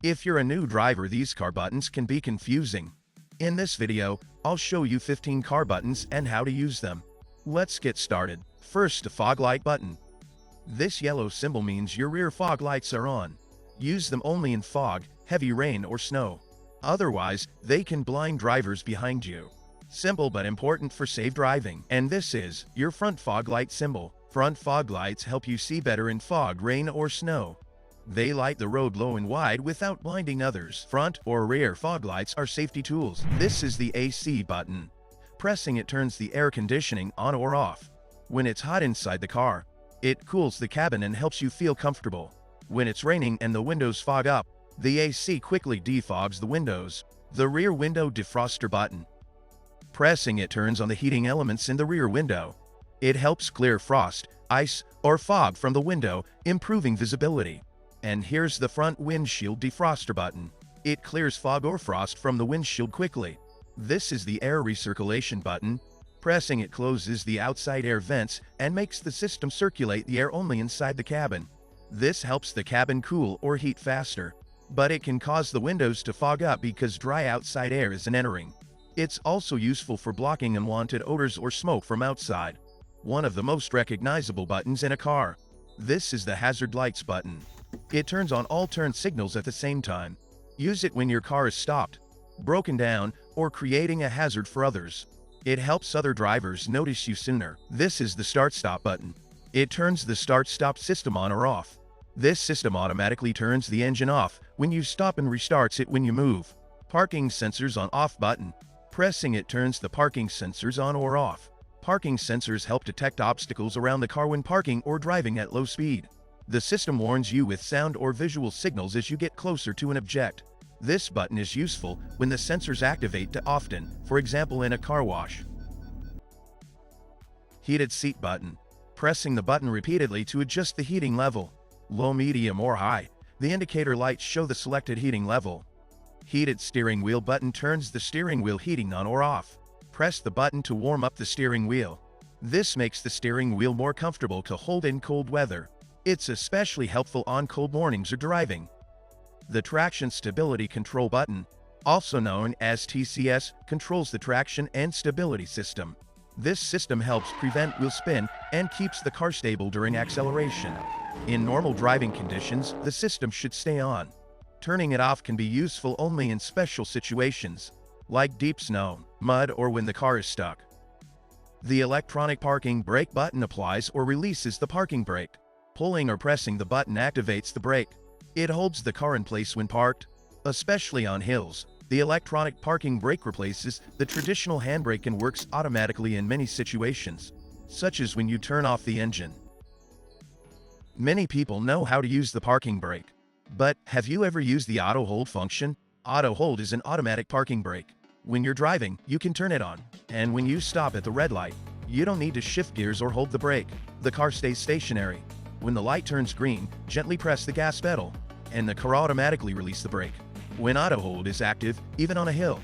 If you're a new driver, these car buttons can be confusing. In this video, I'll show you 15 car buttons and how to use them. Let's get started. First, the fog light button. This yellow symbol means your rear fog lights are on. Use them only in fog, heavy rain or snow. Otherwise, they can blind drivers behind you. Simple but important for safe driving. And this is your front fog light symbol. Front fog lights help you see better in fog, rain or snow. They light the road low and wide without blinding others. Front or rear fog lights are safety tools. This is the AC button. Pressing it turns the air conditioning on or off. When it's hot inside the car, it cools the cabin and helps you feel comfortable. When it's raining and the windows fog up, the AC quickly defogs the windows. The rear window defroster button. Pressing it turns on the heating elements in the rear window. It helps clear frost, ice, or fog from the window, improving visibility. And here's the front windshield defroster button. It clears fog or frost from the windshield quickly. This is the air recirculation button. Pressing it closes the outside air vents and makes the system circulate the air only inside the cabin. This helps the cabin cool or heat faster, but it can cause the windows to fog up because dry outside air isn't entering. It's also useful for blocking unwanted odors or smoke from outside. One of the most recognizable buttons in a car. This is the hazard lights button. It turns on all turn signals at the same time. Use it when your car is stopped, broken down, or creating a hazard for others. It helps other drivers notice you sooner. This is the start-stop button. It turns the start-stop system on or off. This system automatically turns the engine off when you stop and restarts it when you move. Parking sensors on off button. Pressing it turns the parking sensors on or off. Parking sensors help detect obstacles around the car when parking or driving at low speed. The system warns you with sound or visual signals as you get closer to an object. This button is useful when the sensors activate too often, for example in a car wash. Heated seat button. Pressing the button repeatedly to adjust the heating level. Low, medium, or high. The indicator lights show the selected heating level. Heated steering wheel button turns the steering wheel heating on or off. Press the button to warm up the steering wheel. This makes the steering wheel more comfortable to hold in cold weather. It's especially helpful on cold mornings or driving. The traction stability control button, also known as TCS, controls the traction and stability system. This system helps prevent wheel spin and keeps the car stable during acceleration. In normal driving conditions, the system should stay on. Turning it off can be useful only in special situations, like deep snow, mud, or when the car is stuck. The electronic parking brake button applies or releases the parking brake. Pulling or pressing the button activates the brake. It holds the car in place when parked. Especially on hills, the electronic parking brake replaces the traditional handbrake and works automatically in many situations, such as when you turn off the engine. Many people know how to use the parking brake. But have you ever used the auto hold function? Auto hold is an automatic parking brake. When you're driving, you can turn it on. And when you stop at the red light, you don't need to shift gears or hold the brake. The car stays stationary. When the light turns green, gently press the gas pedal, and the car automatically releases the brake. When auto hold is active, even on a hill,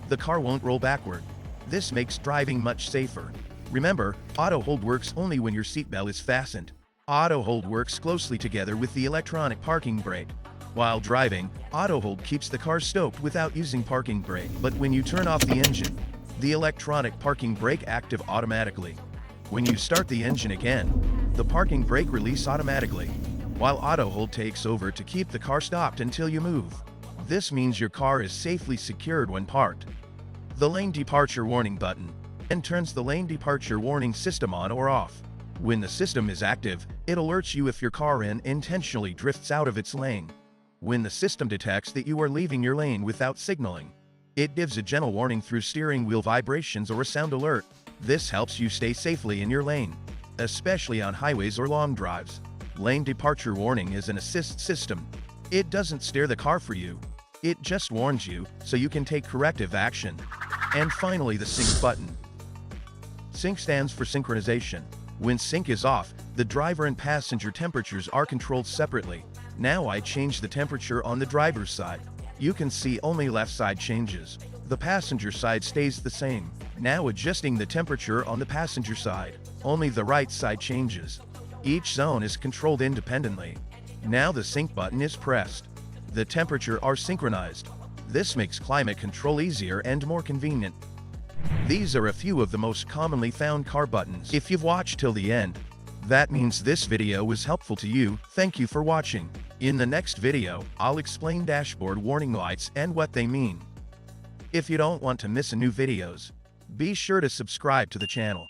the car won't roll backward. This makes driving much safer. Remember, auto hold works only when your seatbelt is fastened. Auto hold works closely together with the electronic parking brake. While driving, auto hold keeps the car stopped without using parking brake. But when you turn off the engine, the electronic parking brake active automatically. When you start the engine again, the parking brake release automatically, while auto hold takes over to keep the car stopped until you move. This means your car is safely secured when parked. The lane departure warning button and turns the lane departure warning system on or off. When the system is active, it alerts you if your car intentionally drifts out of its lane. When the system detects that you are leaving your lane without signaling, it gives a gentle warning through steering wheel vibrations or a sound alert. This helps you stay safely in your lane, especially on highways or long drives. Lane departure warning is an assist system. It doesn't steer the car for you. It just warns you so you can take corrective action. And finally, the sync button. Sync stands for synchronization. When sync is off, the driver and passenger temperatures are controlled separately. Now I change the temperature on the driver's side. You can see only left side changes. The passenger side stays the same. Now adjusting the temperature on the passenger side. Only the right side changes. Each zone is controlled independently. Now the sync button is pressed. The temperature are synchronized. This makes climate control easier and more convenient. These are a few of the most commonly found car buttons. If you've watched till the end, that means this video was helpful to you. Thank you for watching. In the next video, I'll explain dashboard warning lights and what they mean. If you don't want to miss new videos, be sure to subscribe to the channel.